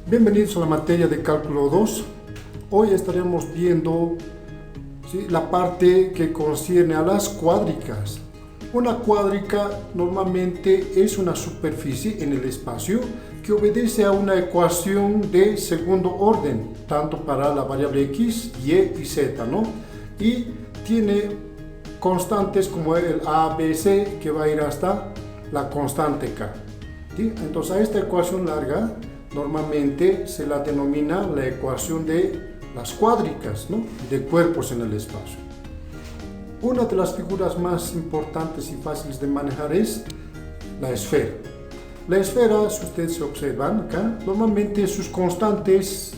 Bienvenidos a la materia de cálculo 2. Hoy estaremos viendo la parte que concierne a las cuádricas. Una cuádrica normalmente es una superficie en el espacio que obedece a una ecuación de segundo orden, tanto para la variable x, y y z, ¿no? Y tiene constantes como el a, b, c, que va a ir hasta la constante k. ¿Sí? Entonces a esta ecuación larga normalmente se la denomina la ecuación de las cuádricas, ¿no? De cuerpos en el espacio. Una de las figuras más importantes y fáciles de manejar es la esfera. La esfera, si ustedes se observan acá, normalmente sus constantes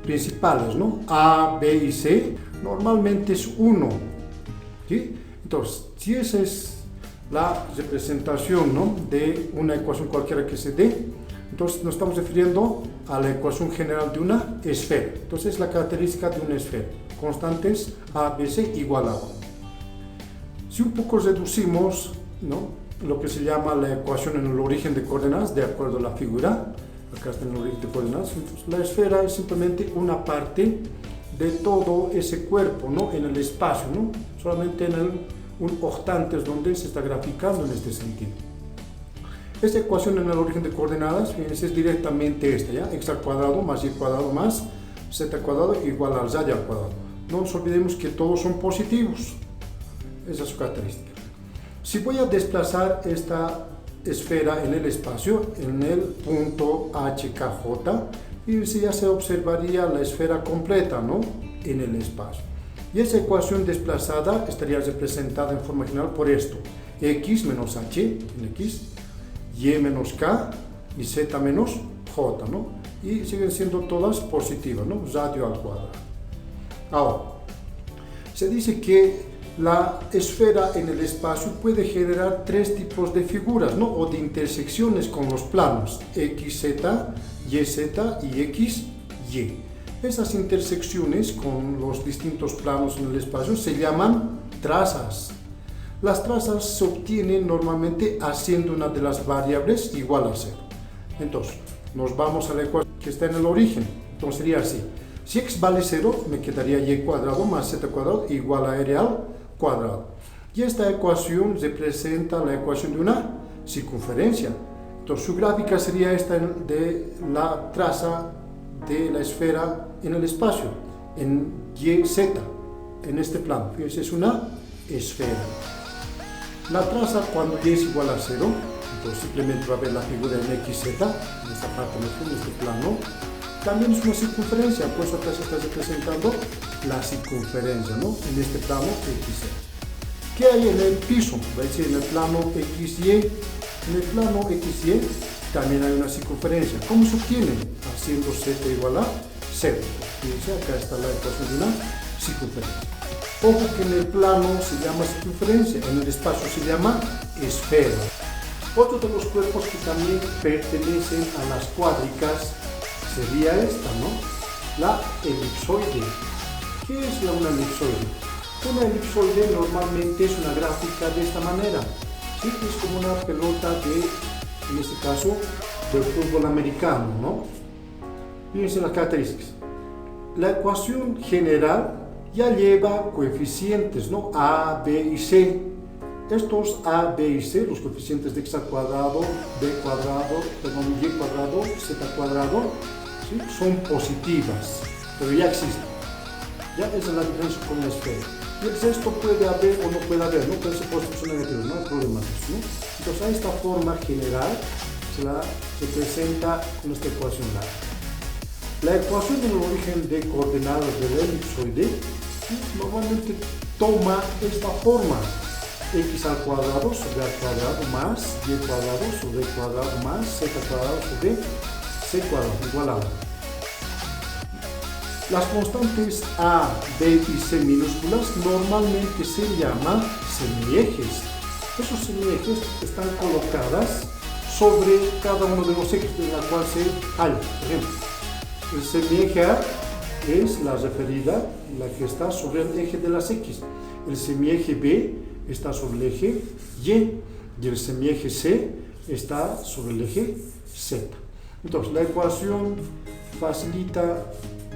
principales, ¿no? A, B y C, normalmente es 1. ¿Sí? Entonces, si esa es la representación, ¿no? De una ecuación cualquiera que se dé, entonces nos estamos refiriendo a la ecuación general de una esfera. Entonces es la característica de una esfera. Constantes A, B, C igual a 1. Si un poco reducimos, ¿no? Lo que se llama la ecuación en el origen de coordenadas, de acuerdo a la figura, acá está en el origen de coordenadas, entonces la esfera es simplemente una parte de todo ese cuerpo, ¿no? En el espacio, ¿no? Solamente en un octante es donde se está graficando en este sentido. Esta ecuación en el origen de coordenadas, fíjense, es directamente esta, ¿ya? X al cuadrado más y cuadrado más z cuadrado igual al y al cuadrado. No nos olvidemos que todos son positivos. Esa es su característica. Si voy a desplazar esta esfera en el espacio, en el punto HKJ, fíjense, ya se observaría la esfera completa, ¿no? En el espacio. Y esa ecuación desplazada estaría representada en forma general por esto: x menos h en x, y menos k y z menos j, ¿no? Y siguen siendo todas positivas, ¿no? Radio al cuadrado. Ahora, se dice que la esfera en el espacio puede generar tres tipos de figuras, ¿no? O de intersecciones con los planos xz, yz y xy. Esas intersecciones con los distintos planos en el espacio se llaman trazas. Las trazas se obtienen normalmente haciendo una de las variables igual a 0. Entonces, nos vamos a la ecuación que está en el origen. Entonces sería así: si x vale 0, me quedaría y cuadrado más z cuadrado igual a r al cuadrado. Y esta ecuación representa la ecuación de una circunferencia. Entonces su gráfica sería esta de la traza de la esfera en el espacio, en YZ, en este plano. Fíjense, es una esfera. La traza cuando y es igual a 0, entonces simplemente va a ver la figura en XZ, en esta parte, en este plano. También es una circunferencia, por eso acá se está representando la circunferencia, ¿no? En este plano XZ. ¿Qué hay en el piso? Va a decir en el plano XY. En el plano XY también hay una circunferencia. ¿Cómo se obtiene? Haciendo Z igual a 0. Fíjense, acá está la ecuación de una circunferencia. Ojo que en el plano se llama circunferencia, en el espacio se llama esfera. Otro de los cuerpos que también pertenecen a las cuádricas sería esta, ¿no? La elipsoide. ¿Qué es una elipsoide? Una elipsoide normalmente es una gráfica de esta manera. ¿Sí? Es como una pelota en este caso, del fútbol americano, ¿no? Fíjense las características. La ecuación general ya lleva coeficientes, ¿no? A, B y C. Estos A, B y C, los coeficientes de x al cuadrado, b cuadrado, perdón, y cuadrado, z cuadrado, ¿sí? Son positivas, pero ya existen. Ya esa es la diferencia con la esfera. Y el sexto puede haber o no puede haber, ¿no? Puede ser positivo o negativo, no hay problema de eso, ¿no? Entonces a esta forma general se la representa con esta ecuación larga. La ecuación del origen de coordenadas del elipsoide, ¿sí? Normalmente toma esta forma: x al cuadrado sobre a cuadrado más y cuadrado sobre cuadrado más z cuadrado sobre c cuadrado igual a 1. Las constantes a, b y c minúsculas normalmente se llaman semiejes. Esos semiejes están colocadas sobre cada uno de los ejes en la cual se halla. Por ejemplo, el semieje A es la referida, la que está sobre el eje de las X. El semieje B está sobre el eje Y y el semieje C está sobre el eje Z. Entonces, la ecuación facilita,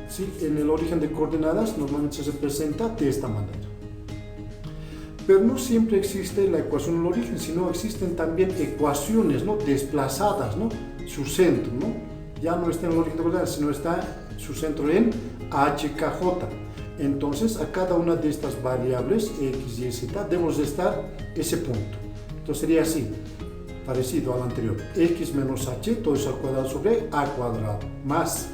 ¿sí? En el origen de coordenadas normalmente se representa de esta manera. Pero no siempre existe la ecuación en el origen, sino existen también ecuaciones, ¿no? Desplazadas, ¿no? Su centro, ¿no? Ya no está en el origen de coordenadas, sino está su centro en HKJ. Entonces, a cada una de estas variables, x, y, z, debemos de estar ese punto. Entonces sería así, parecido al anterior. X menos h, todo eso al cuadrado sobre a cuadrado, más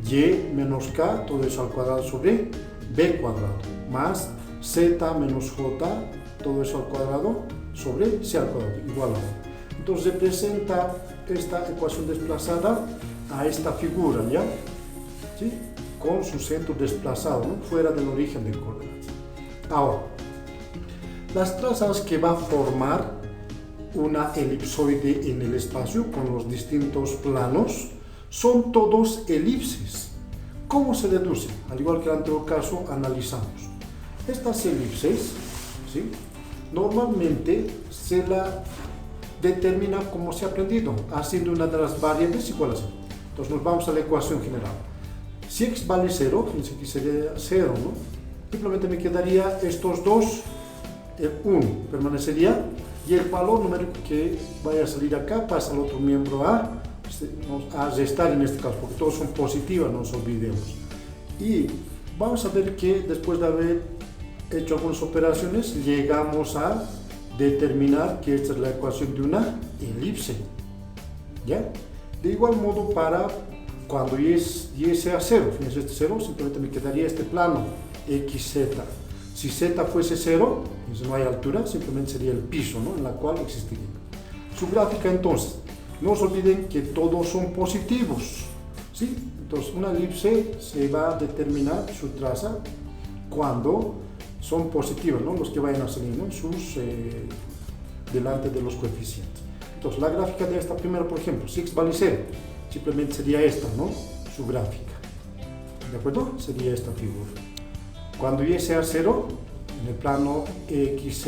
y menos k, todo eso al cuadrado sobre b cuadrado, más z menos j, todo eso al cuadrado sobre c al cuadrado, igual a 1. Entonces representa esta ecuación desplazada a esta figura, ¿ya? ¿Sí? Con su centro desplazado, ¿no? Fuera del origen de coordenadas. Ahora, las trazas que va a formar una elipsoide en el espacio con los distintos planos son todos elipses. ¿Cómo se deduce? Al igual que en el anterior caso, analizamos. Estas elipses, ¿sí? Normalmente se la determina como se ha aprendido, haciendo una de las variables igual a 0. Entonces nos vamos a la ecuación general. Si x vale 0, fíjense que sería 0, ¿no? Simplemente me quedaría estos dos, el 1 permanecería, y el valor numérico que vaya a salir acá pasa al otro miembro a restar en este caso, porque todos son positivas, no nos olvidemos. Y vamos a ver que después de haber hecho algunas operaciones, llegamos a determinar que esta es la ecuación de una elipse, ¿ya? De igual modo, para cuando y sea 0, fíjense, este 0, simplemente me quedaría este plano, xz. Si z fuese 0, no hay altura, simplemente sería el piso, ¿no? En la cual existiría. Su gráfica, entonces, no se olviden que todos son positivos, ¿sí? Entonces, una elipse se va a determinar su traza cuando son positivos, ¿no? Los que vayan a salir, ¿no? Delante de los coeficientes. Entonces, la gráfica de esta primera, por ejemplo, si x vale 0, simplemente sería esta, ¿no? Su gráfica. ¿De acuerdo? Sería esta figura. Cuando y sea 0, en el plano xz,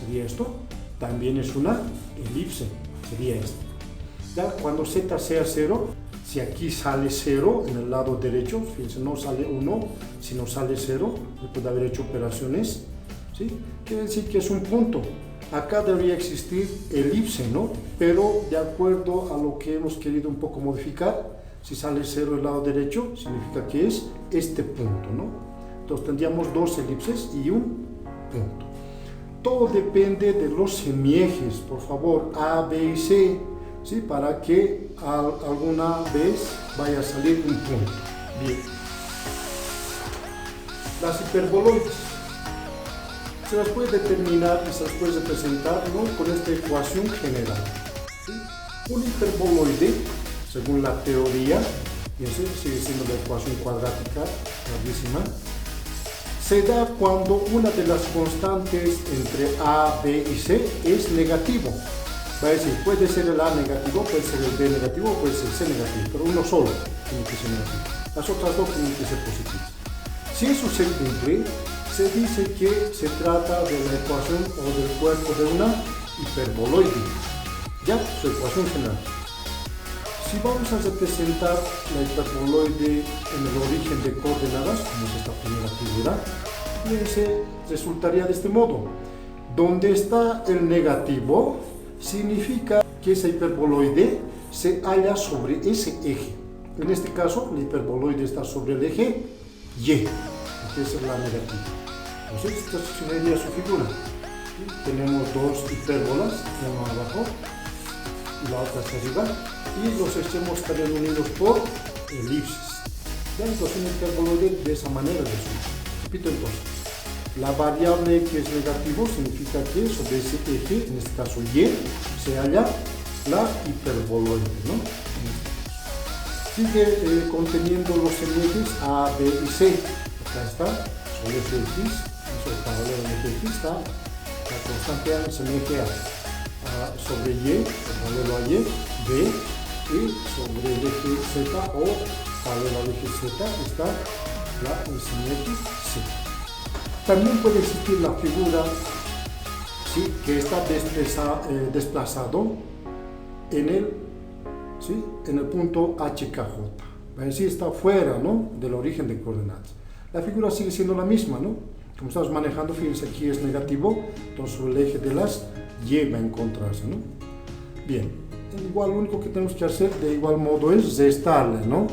sería esto. También es una elipse, sería esta. ¿Ya? Cuando z sea 0, si aquí sale 0 en el lado derecho, fíjense, no sale 1, sino sale 0, después de haber hecho operaciones, ¿sí? Quiere decir que es un punto. Acá debería existir elipse, ¿no? Pero de acuerdo a lo que hemos querido un poco modificar, si sale 0 del lado derecho, significa que es este punto, ¿no? Entonces tendríamos dos elipses y un punto. Todo depende de los semiejes, por favor, A, B y C, ¿sí? Para que alguna vez vaya a salir un punto. Bien. Las hiperboloides se las puede determinar y se las puede representar, ¿no? Con esta ecuación general, ¿sí? Un hiperboloide, según la teoría, fíjense, sigue siendo la ecuación cuadrática larguísima, se da cuando una de las constantes entre A, B y C es negativo. Va a decir, puede ser el A negativo, puede ser el B negativo, puede ser C negativo, pero uno solo tiene que ser negativo. Las otras dos tienen que ser positivas. Si eso se cumple, se dice que se trata de la ecuación o del cuerpo de una hiperboloide. Ya, su ecuación general. Si vamos a representar la hiperboloide en el origen de coordenadas, como es esta primera figura, fíjense, resultaría de este modo. Donde está el negativo, significa que esa hiperboloide se halla sobre ese eje. En este caso, la hiperboloide está sobre el eje Y, que es la negativa. Entonces, esta sería su figura. Tenemos dos hipérbolas, una abajo y la otra hacia arriba, y los extremos estarían unidos por elipses. Ya, entonces un hiperboloide de esa manera resulta. Repito entonces, la variable que es negativo significa que sobre ese eje, en este caso Y, se halla la hiperboloide, ¿no? Sigue conteniendo los semiejes A, B y C. Acá está, sobre el X, sobre el paralelo del eje X está la constante A, el semieje A. Sobre Y, paralelo a Y, B, y sobre el eje Z o paralelo al eje Z está el semieje C. También puede existir la figura, ¿sí?, que está desplazado en el ¿sí? En el punto HKJ. Va a decir, está fuera, ¿no?, del origen de coordenadas. La figura sigue siendo la misma, ¿no? Como estamos manejando, fíjense, aquí es negativo, entonces sobre el eje de las Y va a encontrarse, ¿no? Bien, igual lo único que tenemos que hacer de igual modo es restarle, ¿no?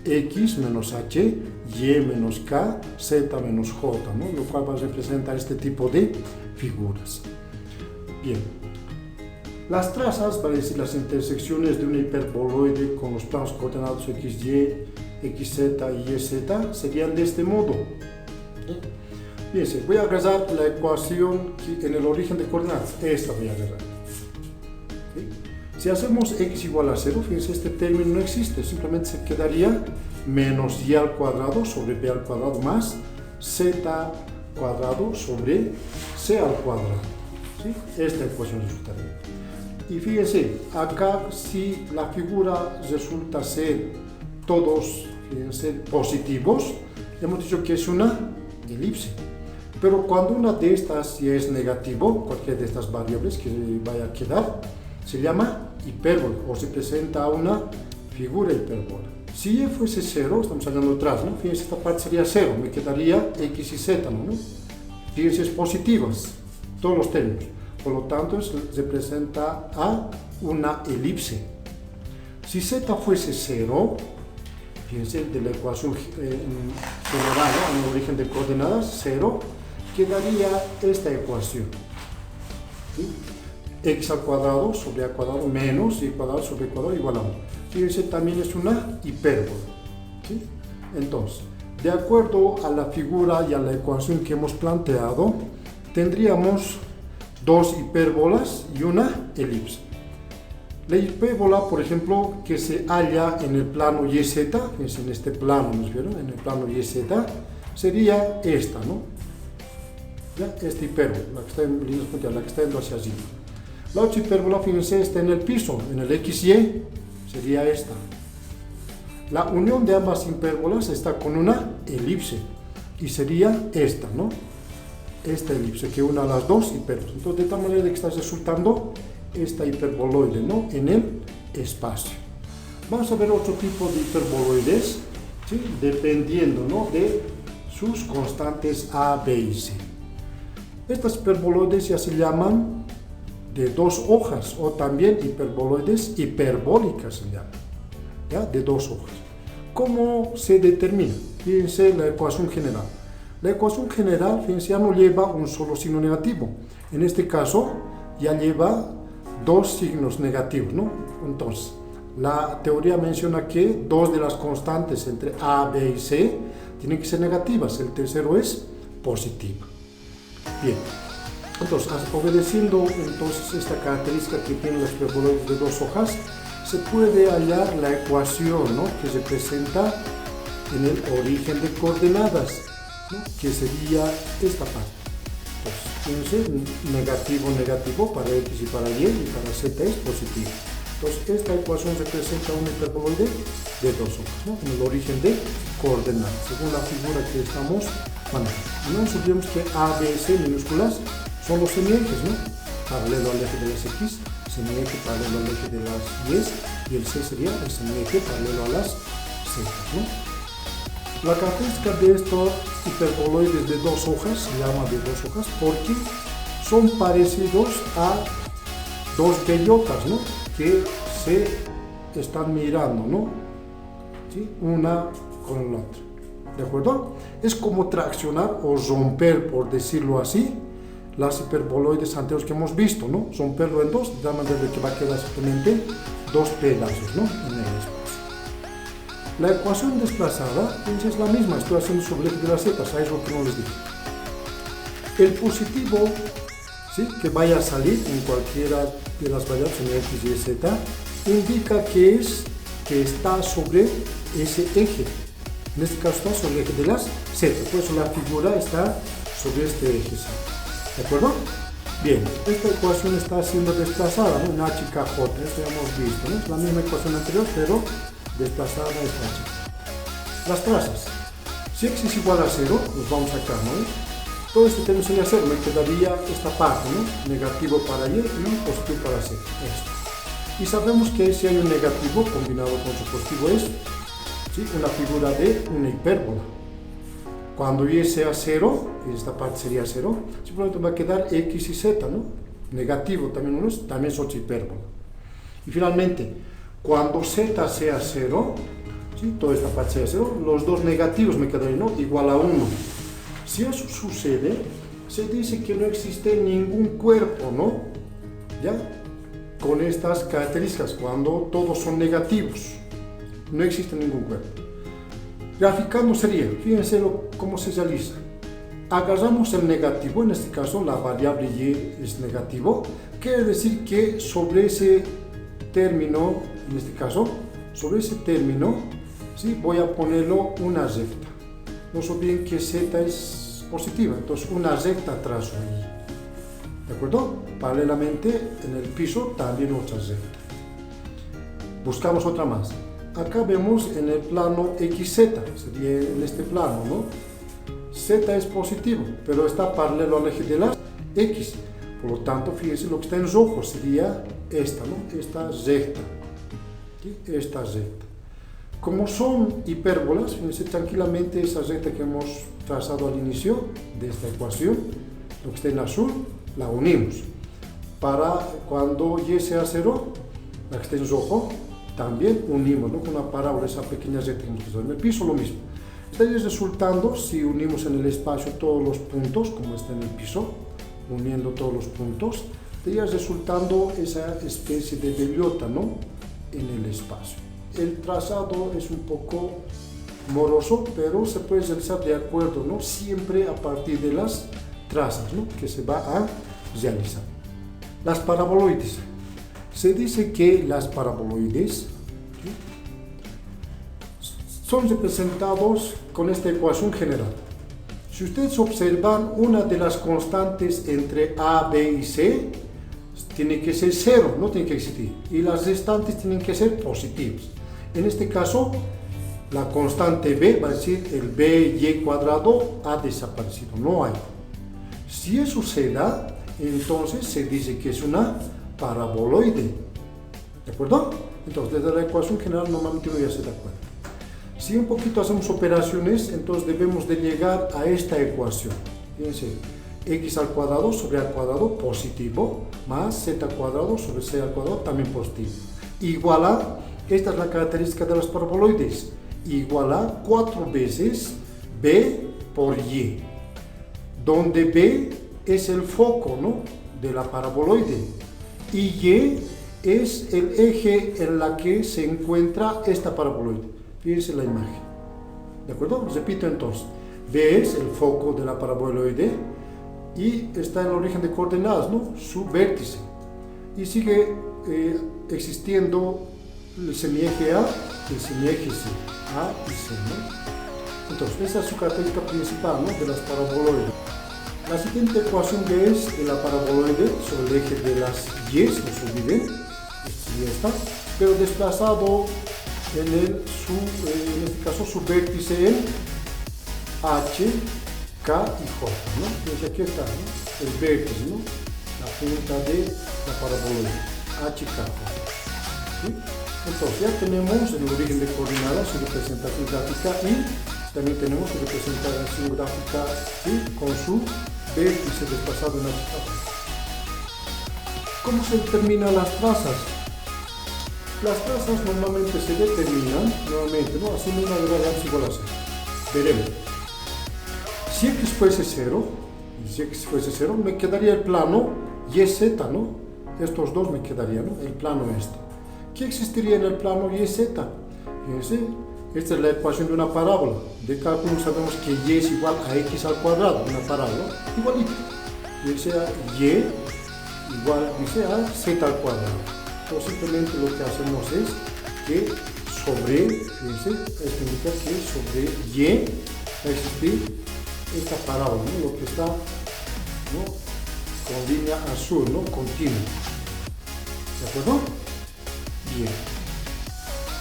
X menos H, Y menos K, Z menos J, ¿no? Lo cual va a representar este tipo de figuras. Bien, las trazas, para decir las intersecciones de una hiperboloide con los planos coordenados XY, XZ y YZ, serían de este modo. Fíjense, voy a agarrar la ecuación en el origen de coordenadas, esta voy a agarrar. ¿Sí? Si hacemos x igual a 0, fíjense, este término no existe, simplemente se quedaría menos y al cuadrado sobre b al cuadrado más z cuadrado sobre c al cuadrado. ¿Sí? Esta ecuación resultaría. Y fíjense, acá si la figura resulta ser todos, fíjense, positivos, hemos dicho que es una elipse. Pero cuando una de estas ya es negativo, cualquiera de estas variables que vaya a quedar, se llama hipérbola o se presenta una figura hipérbola. Si y fuese 0, estamos hablando atrás, ¿no? Fíjense, esta parte sería 0, me quedaría x y z, ¿no? Fíjense, es positivas, todos los términos. Por lo tanto, se presenta a una elipse. Si z fuese 0, fíjense, de la ecuación general, ¿no?, en el origen de coordenadas, 0, quedaría esta ecuación. ¿Sí? X al cuadrado sobre a cuadrado menos y cuadrado sobre cuadrado igual a 1. Fíjense, también es una hipérbola. ¿Sí? Entonces, de acuerdo a la figura y a la ecuación que hemos planteado, tendríamos dos hipérbolas y una elipse. La hipérbola, por ejemplo, que se halla en el plano YZ, fíjense, en este plano, ¿nos vieron? En el plano YZ, sería esta, ¿no? ¿Ya? Esta hipérbola, la que está en líneas punteadas, la que está yendo hacia allí. La otra hipérbola, fíjense, está en el piso, en el XY, sería esta. La unión de ambas hipérbolas está con una elipse, y sería esta, ¿no? Esta elipse que une a las dos hipérbolas. Entonces, de tal manera que está resultando esta hiperboloide, ¿no?, en el espacio. Vamos a ver otro tipo de hiperboloides, ¿sí?, dependiendo, ¿no?, de sus constantes A, B y C. Estas hiperboloides ya se llaman de dos hojas, o también hiperboloides hiperbólicas se llaman, ¿ya?, de dos hojas. ¿Cómo se determina? Fíjense la ecuación general. La ecuación general, fíjense, ya no lleva un solo signo negativo. En este caso, ya lleva dos signos negativos, ¿no? Entonces, la teoría menciona que dos de las constantes entre A, B y C tienen que ser negativas. El tercero es positiva. Bien. Entonces, obedeciendo entonces esta característica que tienen los hiperboloides de dos hojas, se puede hallar la ecuación, ¿no?, que representa en el origen de coordenadas, ¿no?, que sería esta parte. Entonces, fíjense, negativo, negativo para X y para Y para Z es positivo. Entonces, esta ecuación representa un hiperboloide de dos hojas, ¿no?, en el origen de coordenadas, según la figura que estamos manejando. No nos olvidemos que A, B, C minúsculas son los semiejes, ¿no?, paralelo al eje de las X, semieje paralelo al eje de las Y, y el C sería el semieje paralelo a las Z, ¿no? La característica de estos hiperboloides de dos hojas se llama de dos hojas porque son parecidos a dos bellotas, ¿no?, que se están mirando, ¿no?, ¿sí?, una con la otra. ¿De acuerdo? Es como traccionar o romper, por decirlo así, las hiperboloides anteriores que hemos visto, ¿no? Romperlo en dos, de tal manera que va a quedar simplemente dos pedazos, ¿no?, en el espacio. La ecuación desplazada, entonces, es la misma, estoy haciendo sobre el eje de las z, ¿sabéis lo que no les dije? El positivo, ¿sí?, que vaya a salir en cualquiera de las variables en X, Y, Z, indica que está sobre ese eje. En este caso está sobre el eje de las Z, por eso la figura está sobre este eje. ¿De acuerdo? Bien, esta ecuación está siendo desplazada, ¿no?, en HKJ, esto ya hemos visto, ¿no?, es la misma ecuación anterior, pero desplazada a esta HK. Las trazas. Si X es igual a 0, nos vamos acá, ¿no? Todo este término sería 0, me quedaría esta parte, ¿no?, negativo para Y y positivo para Z. Esto. Y sabemos que si hay un negativo combinado con su positivo es, ¿sí?, una figura de una hipérbola. Cuando y sea 0, esta parte sería 0, simplemente va a quedar x y z, ¿no? Negativo también, también son hipérbola. Y finalmente, cuando z sea 0, ¿sí?, toda esta parte sea 0, los dos negativos me quedarían, ¿no?, igual a 1. Si eso sucede, se dice que no existe ningún cuerpo, ¿no?, ¿ya?, con estas características, cuando todos son negativos. No existe ningún cuerpo. Graficando sería, fíjense cómo se realiza. Agarramos el negativo, en este caso la variable y es negativo, quiere decir que sobre ese término, en este caso, sobre ese término, ¿sí?, voy a ponerlo una recta. No se olviden que z es positiva, entonces una recta trazo ahí. ¿De acuerdo? Paralelamente, en el piso también otra recta. Buscamos otra más. Acá vemos en el plano XZ, sería en este plano, ¿no? Z es positivo, pero está paralelo al eje de la X. Por lo tanto, fíjense, lo que está en rojo sería esta, ¿no?, esta recta. ¿Sí? Esta recta. Como son hipérbolas, fíjense tranquilamente esa recta que hemos trazado al inicio de esta ecuación, lo que está en azul, la unimos. Para cuando y sea 0, la que está en rojo, también unimos, ¿no?, con una parábola, esa pequeña recta que hemos trazado. En el piso lo mismo. Estaría resultando, si unimos en el espacio todos los puntos, como está en el piso, uniendo todos los puntos, estaría resultando esa especie de bellota, ¿no?, en el espacio. El trazado es un poco moroso, pero se puede realizar de acuerdo, ¿no?, siempre a partir de las trazas, ¿no?, que se va a realizar. Las paraboloides. Se dice que las paraboloides, ¿sí?, son representados con esta ecuación general. Si ustedes observan, una de las constantes entre A, B y C tiene que ser 0, no tiene que existir, y las restantes tienen que ser positivas. En este caso, la constante B va a decir el BY cuadrado ha desaparecido, no hay. Si eso se da, entonces se dice que es una paraboloide. ¿De acuerdo? Entonces, desde la ecuación general normalmente uno ya se da cuenta. Si un poquito hacemos operaciones, entonces debemos de llegar a esta ecuación. Fíjense, x al cuadrado sobre a al cuadrado positivo, más z al cuadrado sobre c al cuadrado también positivo. Igual a, esta es la característica de las paraboloides, igual a 4 veces b por y, donde b es el foco, ¿no?, de la paraboloide, y y es el eje en la que se encuentra esta paraboloide. Fíjense la imagen. ¿De acuerdo? Repito entonces. B es el foco de la paraboloide y está en el origen de coordenadas, ¿no?, su vértice. Y sigue existiendo el semieje A y el semieje C. A y C, ¿no? Entonces, esa es su característica principal, ¿no?, de las paraboloides. La siguiente ecuación que es de la paraboloide sobre el eje de las y, no se olviden, esta, pero desplazado en este caso su vértice en H, K y J, ¿no? Entonces aquí está, ¿no?, el vértice, ¿no?, la punta de la paraboloide, H, K, J. ¿Sí? Entonces ya tenemos el origen de coordenadas, su representación gráfica, y también tenemos su representación gráfica, ¿sí?, con su vértice desplazado en H, K, J. ¿Cómo se determinan las trazas? Las trazas normalmente se determinan, ¿no?, haciendo una variable igual a 0. Veremos. Si x fuese 0, me quedaría el plano YZ, ¿no? Estos dos me quedarían, ¿no?, el plano este. ¿Qué existiría en el plano YZ? Fíjense, esta es la ecuación de una parábola. De cálculo sabemos que y es igual a x al cuadrado, una parábola, igualito. Dice a y igual, dice a z al cuadrado. Entonces simplemente lo que hacemos es que sobre, fíjense, esto indica que sobre y va a existir esta parábola, ¿no?, lo que está, ¿no?, con línea azul, ¿no?, continua. ¿De acuerdo? Bien.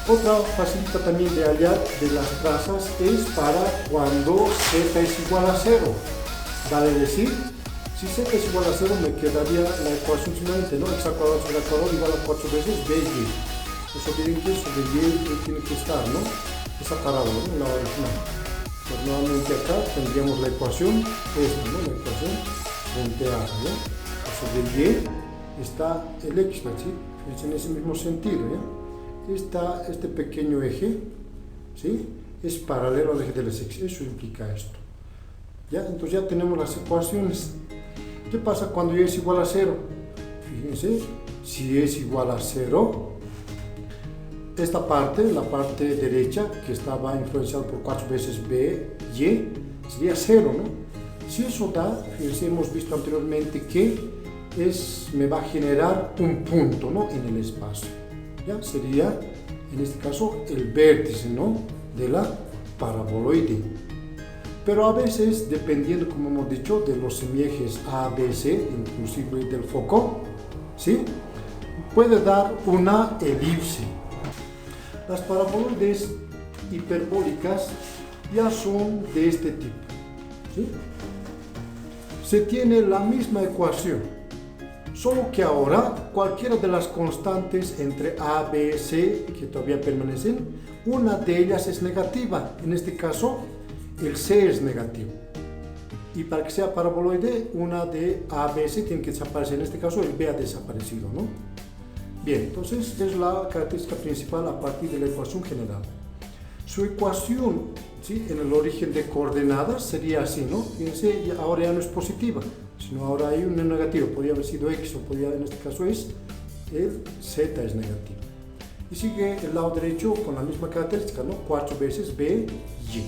Otra facilita también de hallar de las trazas es para cuando z es igual a 0. Vale decir, Si z es igual a 0, me quedaría la ecuación simplemente, ¿no? X al cuadrado sobre el cuadrado igual a 4 veces by. No se olviden que sobre y tiene que estar, ¿no? Esa parábola, ¿no? La original. Pues nuevamente acá tendríamos la ecuación, esta, ¿no? La ecuación frente a, ¿no? Sobre y está el x, ¿sí? Es en ese mismo sentido, ¿ya? Está este pequeño eje, ¿sí? Es paralelo al eje del x, eso implica esto. ¿Ya? Entonces ya tenemos las ecuaciones. ¿Qué pasa cuando y es igual a 0? Fíjense, si es igual a 0, esta parte, la parte derecha, que estaba influenciada por 4 veces b, y, sería 0, ¿no? Si eso da, fíjense, hemos visto anteriormente que me va a generar un punto, ¿no? En el espacio. ¿Ya? Sería, en este caso, el vértice, ¿no? De la paraboloide. Pero a veces, dependiendo, como hemos dicho, de los semiejes A, B, C, inclusive del foco, ¿sí? Puede dar una elipse. Las paraboloides hiperbólicas ya son de este tipo, ¿sí? Se tiene la misma ecuación, solo que ahora cualquiera de las constantes entre A, B, C, que todavía permanecen, una de ellas es negativa. En este caso, el C es negativo. Y para que sea paraboloide, una de A, B, C tiene que desaparecer. En este caso, el B ha desaparecido, ¿no? Bien, entonces es la característica principal a partir de la ecuación general. Su ecuación, ¿sí? En el origen de coordenadas sería así, ¿no? Fíjense, ahora ya no es positiva, sino ahora hay una negativa. Podría haber sido X o podría, en este caso es el Z es negativo. Y sigue el lado derecho con la misma característica, ¿no? 4 veces B, Y.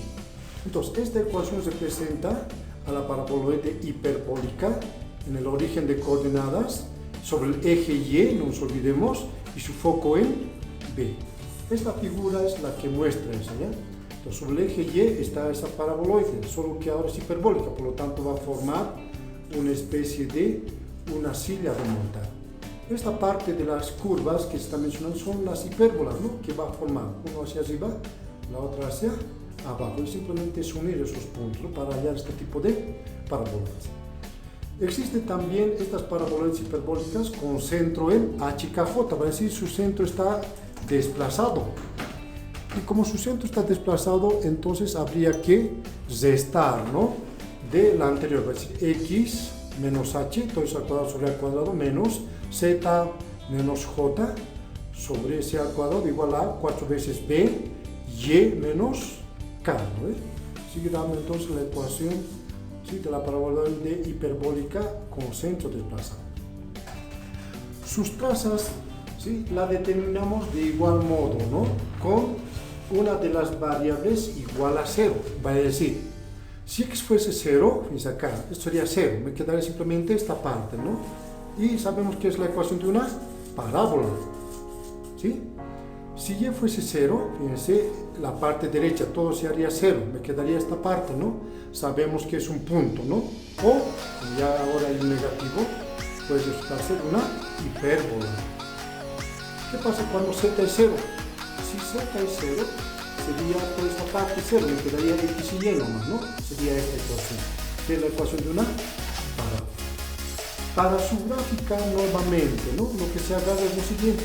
Entonces, esta ecuación representa a la paraboloide hiperbólica en el origen de coordenadas sobre el eje Y, no nos olvidemos, y su foco en B. Esta figura es la que muestra eso, ¿ya? Entonces, sobre el eje Y está esa paraboloide, solo que ahora es hiperbólica, por lo tanto va a formar una especie de una silla de montar. Esta parte de las curvas que se están mencionando son las hipérbolas, ¿no? Que va a formar uno hacia arriba, la otra hacia abajo, y simplemente es unir esos puntos, ¿no? Para hallar este tipo de parabólidas. Existen también estas parabólidas hiperbólicas con centro en HKJ, va a decir su centro está desplazado. Y como su centro está desplazado, entonces habría que restar, ¿no? De la anterior, va a decir x menos h, todo eso al cuadrado sobre al cuadrado, menos z menos j sobre c al cuadrado igual a 4 veces b, y menos k, ¿no? Sigue dando entonces la ecuación, ¿sí? De la paraboloide hiperbólica con centro desplazado. Sus trazas, ¿sí? La determinamos de igual modo, ¿no? Con una de las variables igual a 0, va a decir, si x fuese 0, fíjense acá, esto sería 0, me quedaría simplemente esta parte, ¿no? Y sabemos que es la ecuación de una parábola, ¿sí? Si y fuese 0, fíjense, la parte derecha todo se haría 0, me quedaría esta parte, ¿no? Sabemos que es un punto, ¿no? O, ya ahora hay un negativo, puede resultar ser una hipérbola. ¿Qué pasa cuando z es 0? Si z es 0, sería toda esta parte 0, me quedaría x y y nomás, ¿no? Sería esta ecuación, que es la ecuación de una parábola. Para su gráfica, nuevamente, ¿no? Lo que se agarra es lo siguiente.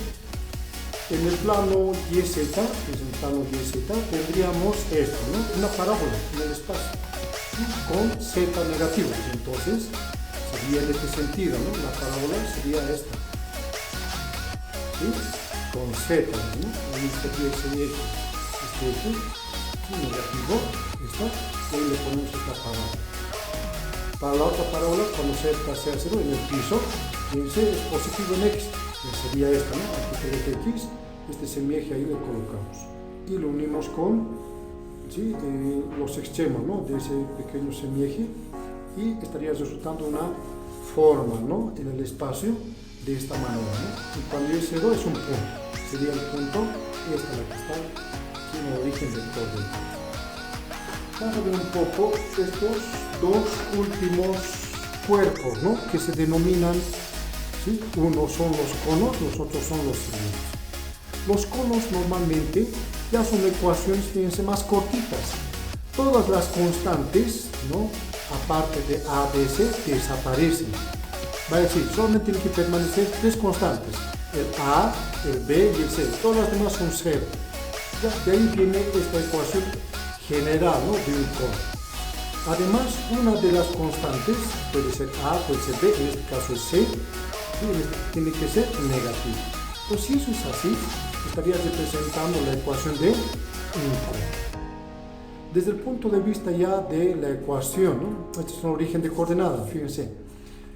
En el plano YZ, que es el plano YZ, tendríamos esto, ¿no? Una parábola en el espacio, ¿sí? Con z negativo. Entonces, sería en este sentido, ¿no? La parábola sería esta, ¿sí? Con z, ¿no? Ahí sería ese eje, negativo, esta, y ahí le ponemos esta parábola. Para la otra parábola, cuando z sea 0 en el piso, fíjense, es positivo en x, que sería esta, ¿no? Aquí tenemos x, este semieje ahí le colocamos y lo unimos con, ¿sí? Los extremos, ¿no? De ese pequeño semieje, y estaría resultando una forma, ¿no? En el espacio de esta manera, ¿no? Y cuando y es 0 es un punto, sería el punto, esta la que está aquí en el origen del coordenado. Vamos a ver un poco estos dos últimos cuerpos, ¿no? Que se denominan, ¿sí? Uno son los conos, los otros son los cilindros. Los conos normalmente ya son ecuaciones, fíjense, más cortitas. Todas las constantes, ¿no? aparte de A, B, C, desaparecen. Va a decir, solamente tienen que permanecer tres constantes, el A, el B y el C. Todas las demás son cero. Ya, de ahí viene esta ecuación general, ¿no?, de un cono. Además, una de las constantes puede ser A, puede ser B, en este caso es C, y tiene que ser negativo. Pues si eso es así, estarías representando la ecuación de un cono. Desde el punto de vista ya de la ecuación, ¿no?, este es un origen de coordenadas, fíjense.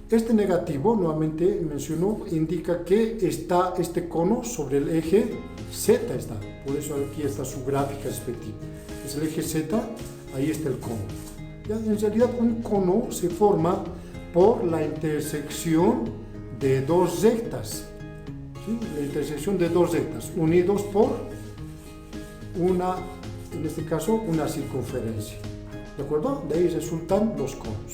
Este negativo, nuevamente mencionó, indica que está este cono sobre el eje Z, está. Por eso aquí está su gráfica respectiva. Es el eje Z, ahí está el cono. ¿Ya? En realidad un cono se forma por la intersección de dos rectas. ¿Sí? La intersección de dos rectas, unidos por una, en este caso, una circunferencia. ¿De acuerdo? De ahí resultan los conos.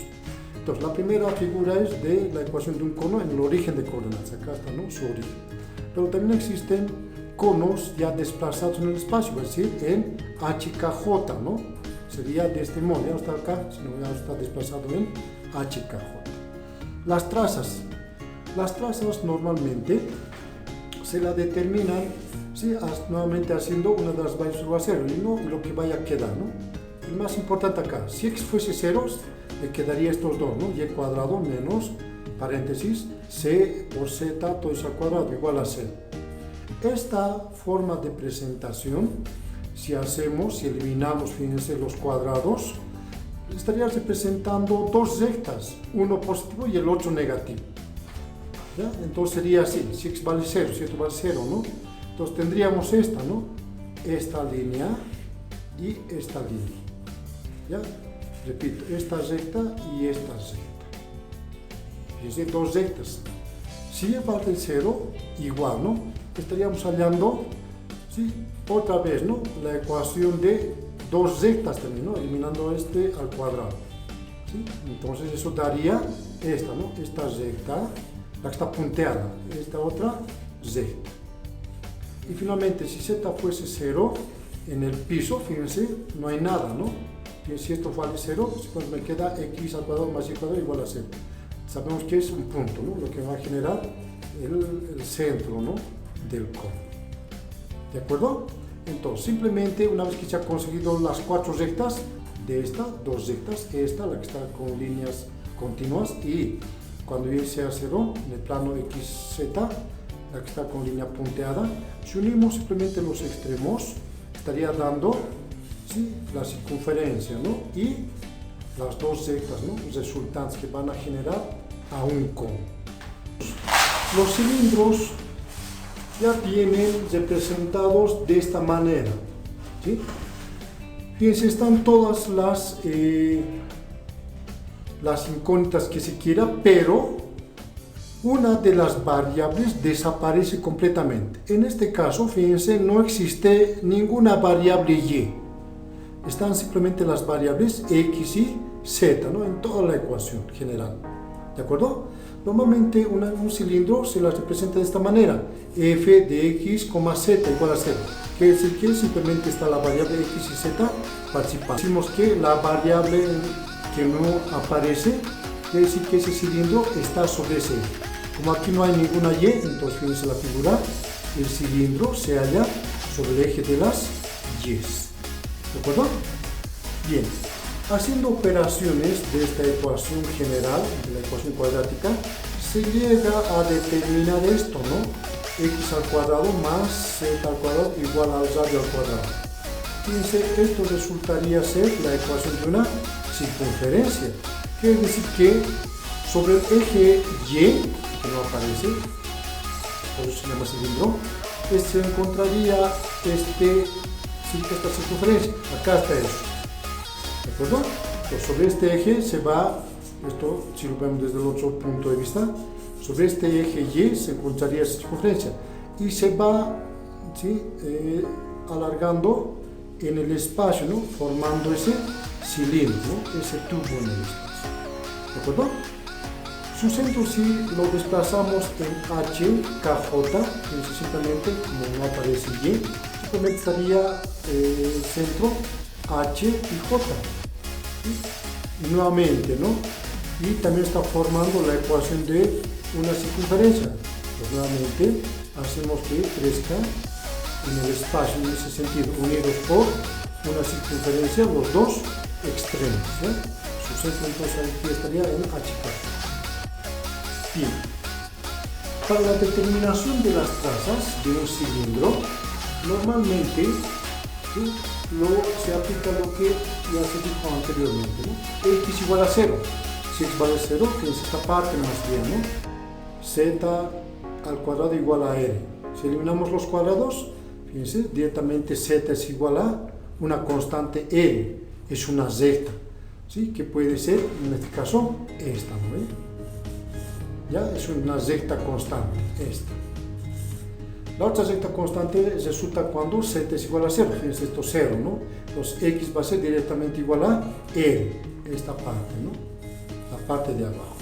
Entonces, la primera figura es de la ecuación de un cono en el origen de coordenadas. Acá está, ¿no?, su origen. Pero también existen conos ya desplazados en el espacio, es decir, en HKJ, ¿no? Sería de este modo, ya no está acá, sino ya está desplazado en HKJ. Las trazas. Las trazas normalmente se la determinan, ¿sí?, nuevamente haciendo una de las variables sobre cero y lo que vaya a quedar, ¿no? El más importante acá, si x fuese ceros, le quedaría estos dos, ¿no?, y cuadrado menos, paréntesis, c por z, todo eso al cuadrado, igual a 0. Esta forma de presentación, si eliminamos, fíjense, los cuadrados, estaría representando dos rectas, uno positivo y el otro negativo. ¿Ya? Entonces sería así, si x vale 0, si esto vale 0, ¿no? Entonces tendríamos esta, ¿no?, esta línea y esta línea. ¿Ya? Repito, esta recta y esta recta. Fíjense, dos rectas. Si y vale 0, igual, ¿no? Estaríamos hallando, ¿sí?, otra vez, ¿no?, la ecuación de dos rectas también, ¿no?, eliminando este al cuadrado. ¿Sí? Entonces eso daría esta, ¿no?, esta recta, la que está punteada, esta otra recta. Y finalmente, si z fuese 0, en el piso, fíjense, no hay nada, ¿no? Y si esto vale 0, pues me queda x al cuadrado más y cuadrado igual a 0. Sabemos que es un punto, ¿no?, lo que va a generar el centro, ¿no?, del cono. ¿De acuerdo? Entonces, simplemente una vez que se ha conseguido las cuatro rectas de esta, dos rectas, esta, la que está con líneas continuas, y cuando y sea 0, en el plano XZ, la que está con línea punteada, si unimos simplemente los extremos, estaría dando, ¿sí?, la circunferencia, ¿no?, y las dos rectas, ¿no?, resultantes que van a generar a un cono. Los cilindros ya vienen representados de esta manera, ¿sí? Fíjense, están todas las incógnitas que se quiera, pero una de las variables desaparece completamente. En este caso, fíjense, no existe ninguna variable y. Están simplemente las variables x y z, ¿no?, en toda la ecuación general. ¿De acuerdo? Normalmente un cilindro se la representa de esta manera, f de x, z igual a 0. Quiere decir que simplemente está la variable x y z participando. Decimos que la variable que no aparece, quiere decir que ese cilindro está sobre ese eje. Como aquí no hay ninguna y, entonces fíjense la figura, el cilindro se halla sobre el eje de las y's. ¿De acuerdo? Bien. Haciendo operaciones de esta ecuación general, de la ecuación cuadrática, se llega a determinar esto, ¿no? X al cuadrado más z al cuadrado igual al radio al cuadrado. Fíjense, esto resultaría ser la ecuación de una circunferencia. Quiere decir que sobre el eje Y, que no aparece, por eso se llama cilindro, se encontraría esta circunferencia. Acá está eso. ¿De acuerdo? Entonces, sobre este eje se va, esto si lo vemos desde el otro punto de vista, sobre este eje Y se encontraría esa circunferencia y se va, ¿sí?, alargando en el espacio, ¿no?, formando ese cilindro, ¿no?, ese tubo en el espacio. ¿De acuerdo? Su centro, si lo desplazamos en H, KJ, simplemente, como no aparece Y, simplemente estaría el centro H y J. ¿Sí? nuevamente, ¿no? Y también está formando la ecuación de una circunferencia. Pues nuevamente hacemos que crezca en el espacio, en ese sentido, unidos por una circunferencia los dos extremos, ¿ya? Su centro entonces aquí estaría en H4. Bien, para la determinación de las trazas de un cilindro, normalmente ¿sí? Se aplica lo que ya se dijo anteriormente, ¿no? X igual a 0. Si x vale 0, fíjense esta parte más bien, ¿no? Z al cuadrado igual a R. Si eliminamos los cuadrados, fíjense, directamente Z es igual a una constante R, es una Z, ¿sí? Que puede ser, en este caso, esta, ¿no? Ya es una Z constante, esta. La otra Z constante resulta cuando Z es igual a 0, fíjense esto 0, ¿no? Entonces X va a ser directamente igual a R, esta parte, ¿no? La parte de abajo.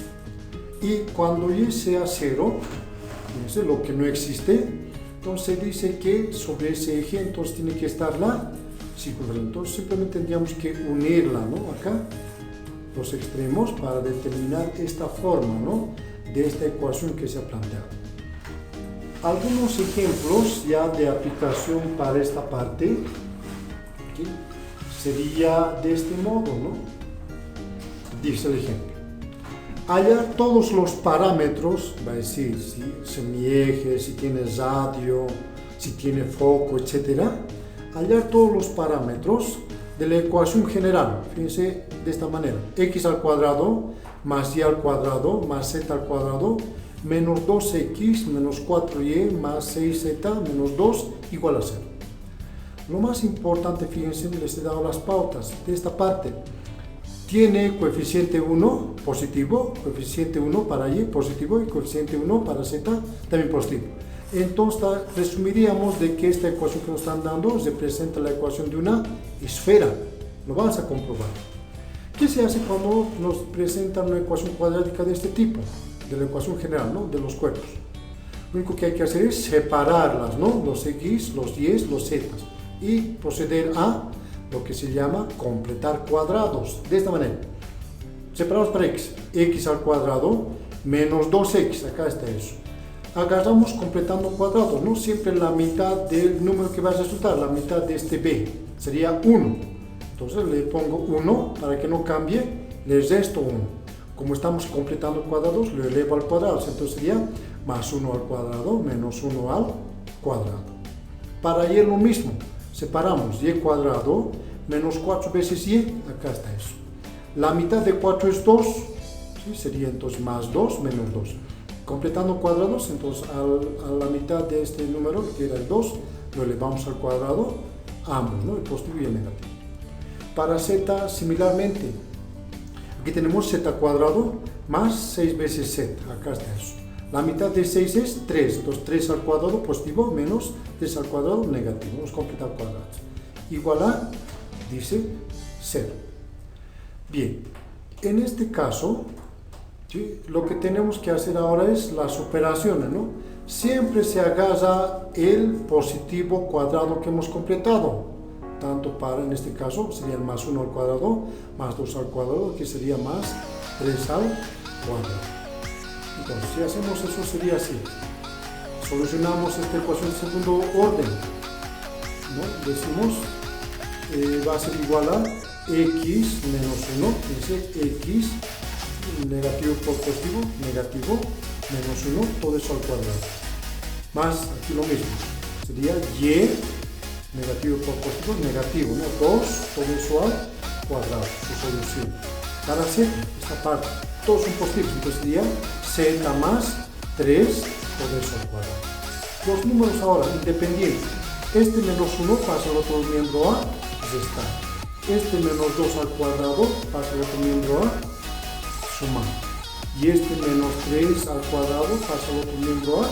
Y cuando Y sea 0, fíjense lo que no existe, entonces dice que sobre ese eje entonces tiene que estar la circunferencia. Entonces simplemente tendríamos que unirla, ¿no? Acá, los extremos para determinar esta forma, ¿no? De esta ecuación que se ha planteado. Algunos ejemplos ya de aplicación para esta parte, ¿sí? Sería de este modo, ¿no? Dice el ejemplo. Hallar todos los parámetros, va a decir si semieje, si tiene radio, si tiene foco, etc. Hallar todos los parámetros de la ecuación general, fíjense de esta manera, x al cuadrado más y al cuadrado más z al cuadrado menos 2x menos 4y más 6z menos 2 igual a 0. Lo más importante, fíjense, les he dado las pautas de esta parte. Tiene coeficiente 1 positivo, coeficiente 1 para y positivo y coeficiente 1 para z también positivo. Entonces resumiríamos de que esta ecuación que nos están dando representa la ecuación de una esfera. Lo vamos a comprobar. ¿Qué se hace cuando nos presentan una ecuación cuadrática de este tipo? De la ecuación general, ¿no? De los cuerpos. Lo único que hay que hacer es separarlas, ¿no? Los x, los y, los z. Y proceder a lo que se llama completar cuadrados. De esta manera. Separamos para x al cuadrado menos 2x. Acá está eso. Agarramos completando cuadrados, ¿no? Siempre la mitad del número que va a resultar, la mitad de este b, sería 1. Entonces le pongo 1 para que no cambie, le resto 1. Como estamos completando cuadrados, lo elevo al cuadrado, entonces sería más 1 al cuadrado menos 1 al cuadrado. Para y lo mismo, separamos y cuadrado menos 4 veces y, acá está eso. La mitad de 4 es 2, ¿sí? Sería entonces más 2 menos 2. Completando cuadrados, entonces a la mitad de este número, que era el 2, lo elevamos al cuadrado, ambos, ¿no? El positivo y el negativo. Para z, similarmente, aquí tenemos z cuadrado más 6 veces z, acá está eso. La mitad de 6 es 3, entonces 3 al cuadrado positivo menos 3 al cuadrado negativo. Vamos a completar cuadrados. Igual a, dice, 0. Bien, en este caso, ¿sí? Lo que tenemos que hacer ahora es las operaciones, ¿no? Siempre se agarra el positivo cuadrado que hemos completado. Tanto para, en este caso, sería más 1 al cuadrado, más 2 al cuadrado, que sería más 3 al cuadrado. Entonces, si hacemos eso, sería así. Solucionamos esta ecuación de segundo orden, ¿no? Decimos, va a ser igual a x menos 1, dice x negativo por positivo, negativo, menos 1, todo eso al cuadrado. Más, aquí lo mismo, sería y negativo por positivo, negativo, ¿no? 2, todo eso al cuadrado, su solución. Para hacer esta parte, todos son positivos, entonces sería z más 3, todo eso al cuadrado. Los números ahora, independientes. Este menos 1 pasa al otro miembro a restar. Este menos 2 al cuadrado pasa al otro miembro a sumar. Y este menos 3 al cuadrado pasa al otro miembro a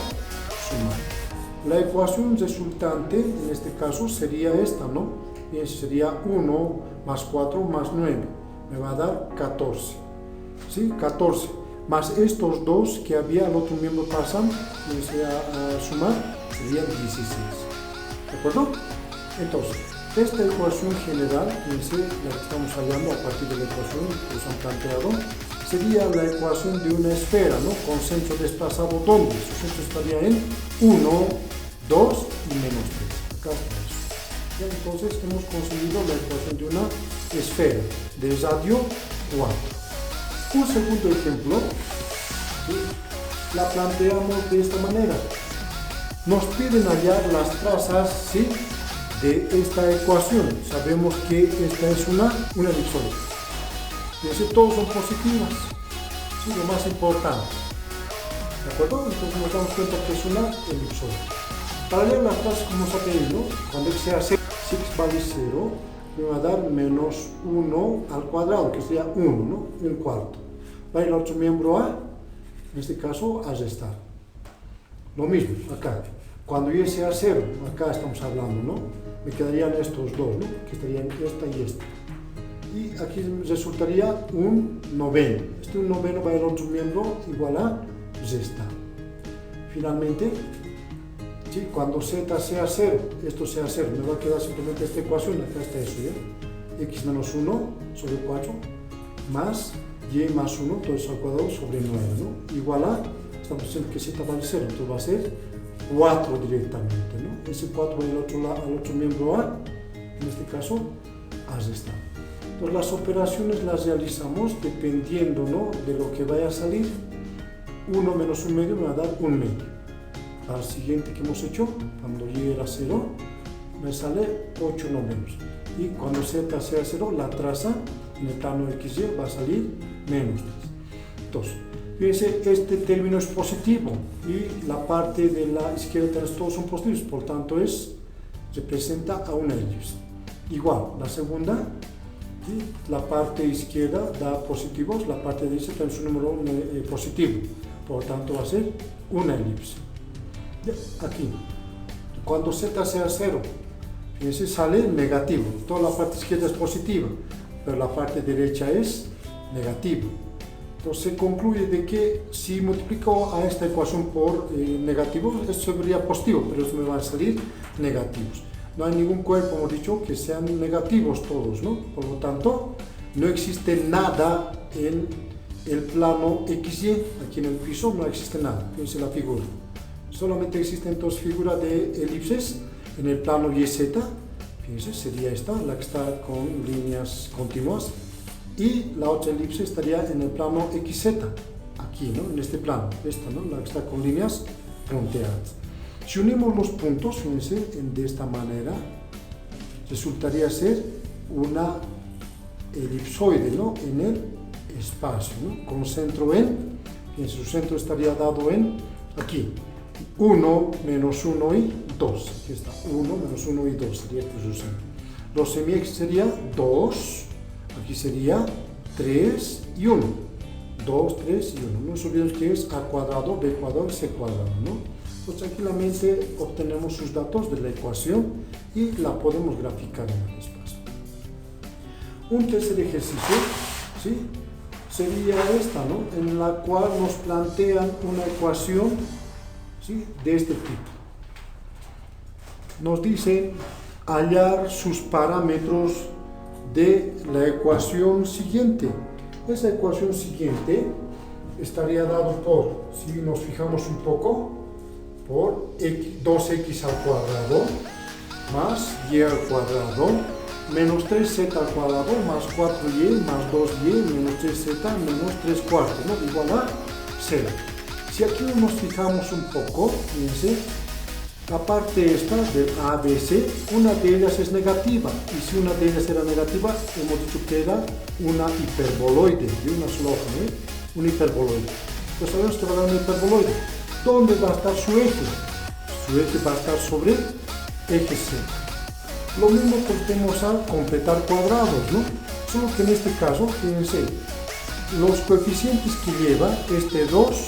sumar. La ecuación resultante, en este caso, sería esta, ¿no? Bien, sería 1 más 4 más 9. Me va a dar 14. ¿Sí? 14. Más estos dos que había al otro miembro pasan, y a sumar, serían 16. ¿De acuerdo? Entonces, Esta ecuación general, fíjense, la que estamos hallando a partir de la ecuación que nos han planteado, sería la ecuación de una esfera, ¿no? Con centro desplazado, ¿dónde? Su centro estaría en 1, 2 y menos 3. Acá está eso. Ya, entonces hemos conseguido la ecuación de una esfera de radio 4. Un segundo ejemplo, ¿sí? La planteamos de esta manera. Nos piden hallar las trazas, ¿sí?, de esta ecuación. Sabemos que esta es una elipsoide. Fíjense, todos son positivas, ¿sí?, lo más importante. ¿De acuerdo? Entonces nos damos cuenta que es una elipsoide. Para hallar las trazas, como se ha pedido, cuando x sea 0, si x vale 0, me va a dar menos 1 al cuadrado, que sería 1, ¿no? Un cuarto. Va a ir el otro miembro a, en este caso, a restar. Lo mismo, acá. Cuando y sea 0, acá estamos hablando, ¿no? Me quedarían estos dos, ¿no? Que estarían esta y esta. Y aquí resultaría un noveno. Un noveno va a ir al otro miembro igual a restar. Finalmente, ¿sí?, cuando z sea 0, esto sea 0, me va a quedar simplemente esta ecuación, acá está eso, ¿ya? X menos 1 sobre 4 más y más 1, todo eso al cuadrado sobre 9, ¿no? Igual a, estamos diciendo que z vale 0, entonces va a ser 4 directamente, ¿no? Ese 4 va al otro miembro A, en este caso, a restar. Entonces las operaciones las realizamos dependiendo, ¿no?, de lo que vaya a salir. 1 menos 1 medio me va a dar 1 medio. Al siguiente que hemos hecho, cuando y era 0, me sale 8 novenos. Y cuando z sea 0, la traza en el plano XY va a salir menos 3. Entonces, fíjense, este término es positivo y la parte de la izquierda, todos son positivos, por tanto representa a una elipse. Igual, la segunda, ¿sí?, la parte izquierda da positivos, la parte derecha también es un número positivo, por tanto va a ser una elipse. Aquí, cuando z sea 0, fíjense, sale negativo, toda la parte izquierda es positiva, pero la parte derecha es negativa. Entonces se concluye de que si multiplico a esta ecuación por negativos, esto sería positivo, pero eso me va a salir negativos. No hay ningún cuerpo, hemos dicho, que sean negativos todos, ¿no? Por lo tanto, no existe nada en el plano XY, aquí en el piso no existe nada, fíjense la figura. Solamente existe entonces figura de elipses en el plano YZ, fíjense, sería esta, la que está con líneas continuas. Y la otra elipse estaría en el plano XZ, aquí, ¿no?, en este plano, esta, ¿no?, la que está con líneas fronteadas. Si unimos los puntos, fíjense, de esta manera, resultaría ser una elipsoide, ¿no?, en el espacio, ¿no?, con centro en, fíjense, su centro estaría dado en, aquí, 1, menos 1 y 2, aquí está, 1, menos 1 y 2, sería este su centro. Los semiejes sería 2, aquí sería 3 y 1, 2, 3 y 1, no se olviden que es a cuadrado, b cuadrado y c cuadrado, ¿no? Pues tranquilamente obtenemos sus datos de la ecuación y la podemos graficar en el espacio. Un tercer ejercicio, ¿sí?, sería esta, ¿no?, en la cual nos plantean una ecuación, ¿sí?, de este tipo. Nos dicen hallar sus parámetros de la ecuación siguiente. Esa ecuación siguiente estaría dado por, si nos fijamos un poco, por 2x al cuadrado más y al cuadrado menos 3z al cuadrado más 4y más 2y menos 3z menos 3 cuartos, ¿no?, igual a 0. Si aquí nos fijamos un poco, fíjense, la parte esta del ABC, una de ellas es negativa, y si una de ellas era negativa, hemos dicho que era una hiperboloide, de una sola hoja, ¿eh?, un hiperboloide. Pues sabemos que va a dar un hiperboloide. ¿Dónde va a estar su eje? Su eje va a estar sobre eje C. Lo mismo podemos a completar cuadrados, ¿no? Solo que en este caso, fíjense, los coeficientes que lleva este 2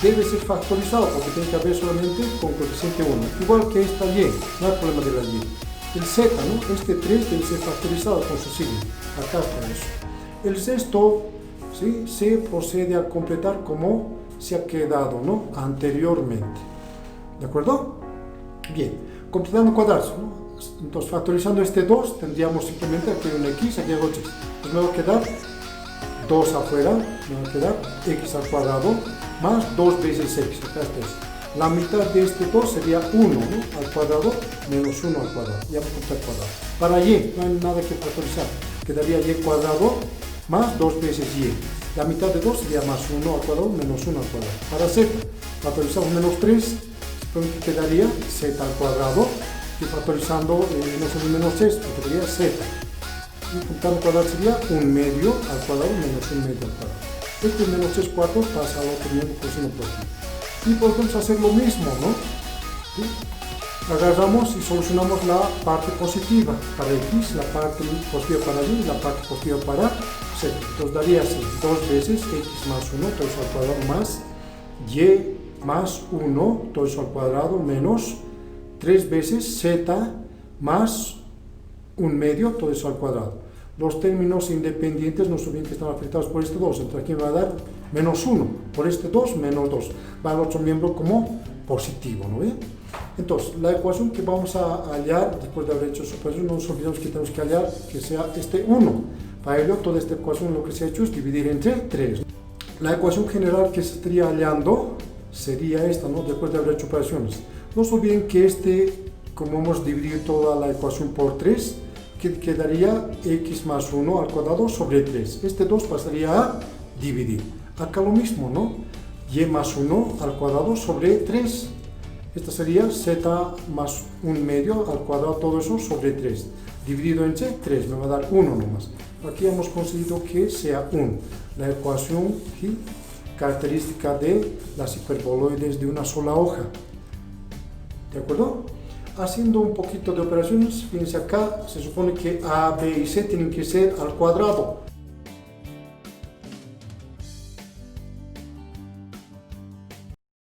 debe ser factorizado porque tiene que haber solamente con coeficiente 1, igual que esta y, no hay problema de la y. El z, ¿no?, este 3 debe ser factorizado con su signo, acá está eso. El sexto, ¿sí?, se procede a completar como se ha quedado, ¿no?, anteriormente. ¿De acuerdo? Bien, completando cuadrados, ¿no? Entonces, factorizando este 2, tendríamos simplemente aquí un x, aquí hay otro x. Entonces me va a quedar 2 afuera, me va a quedar x al cuadrado más 2 veces x. Acá está eso. La mitad de este 2 sería 1, ¿no? Al cuadrado menos 1 al cuadrado. Ya me completo al cuadrado. Para y no hay nada que factorizar. Quedaría y cuadrado más 2 veces y. La mitad de 2 sería más 1 al cuadrado menos 1 al cuadrado. Para z, factorizamos menos 3, que quedaría z al cuadrado. Y factorizando menos 3, quedaría z. Y juntando al cuadrado sería 1 medio al cuadrado menos 1 medio al cuadrado. Este menos 3 cuartos pasa al otro miembro coseno por aquí. Y podemos hacer lo mismo, ¿no? ¿Sí? Agarramos y solucionamos la parte positiva para x, la parte positiva para y, la parte positiva para z. Entonces daría así, 2 veces x más 1, todo eso al cuadrado, más y más 1, todo eso al cuadrado, menos 3 veces z más 1 medio, todo eso al cuadrado. Los términos independientes no son bien que están afectados por este 2, entonces aquí me va a dar menos 1, por este 2, menos 2. Va al otro miembro como positivo, ¿no ve? Entonces, la ecuación que vamos a hallar, después de haber hecho su operación, no nos olvidemos que tenemos que hallar que sea este 1. Para ello, toda esta ecuación lo que se ha hecho es dividir entre 3. La ecuación general que se estaría hallando sería esta, ¿no? Después de haber hecho operaciones. No se olviden que como hemos dividido toda la ecuación por 3, que quedaría x más 1 al cuadrado sobre 3. Este 2 pasaría a dividir. Acá lo mismo, ¿no? Y más 1 al cuadrado sobre 3. Esta sería z más 1 medio al cuadrado, todo eso sobre 3. Dividido entre 3, me va a dar 1 nomás. Aquí hemos conseguido que sea 1. La ecuación característica de las hiperboloides de una sola hoja. ¿De acuerdo? Haciendo un poquito de operaciones, fíjense acá, se supone que A, B y C tienen que ser al cuadrado.